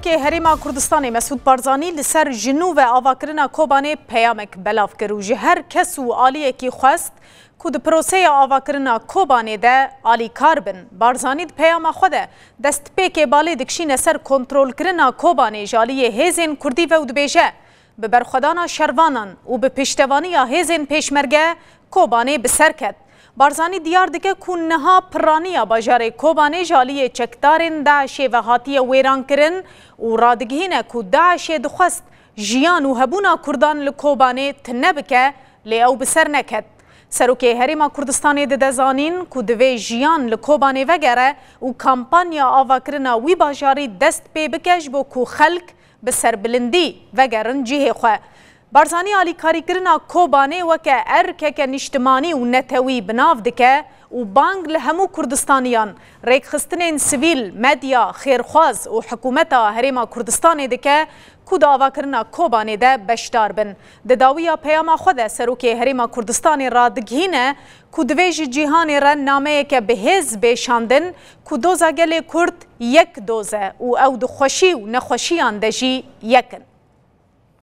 سروک هریما کردستان مسعود بارزانی لسر جنوب آواکرنا کوبانه پیامک بلاف کرد و هر کس و آلیه کی خواست که د پروسه آواکرنا کوبانه ده آلی کار بن. بارزانی پیام خوده دست پیک بالی دکشین سر کنترل کرنا کوبانه جالیه هیزن کردی و دبیجه به برخودانا شروانان و به پشتوانی هیزن پیشمرگه کوبانه بسر کد. بارزانی دیار دکه که نها پرانی باجار کوبانه جالی چکدارن داعش و هاتی ویران کرن و رادگهینه که داعش دخواست جیان و هبونا کردان لکوبانه تنبکه لی او بسر نکد. سروک هریما کردستانی ده دزانین که دوی جیان لکوبانه وگره و کامپانیا آواکرنا وی باجاری دست پی بکش بو که خلق بسر بلندی وگرن جیه خواه. بارزانی آلی کاری کرنا کوبانه وکه ارکه نشتمانی و نتوی بناو دکه و بانگ لهمو کردستانیان ریک خستنین سویل مدیا خیرخواز و حکومتا هریما کردستان دکه کود آوا کرنا کوبانه ده بشدار بن. ده داویا پیاما خود سروک هریما کردستان را دگهینه کودویج جیهان رن نامه که به هز بشاندن کودوزا گل کرد یک دوزه و او دو خوشی و نخوشیان دجی یکن.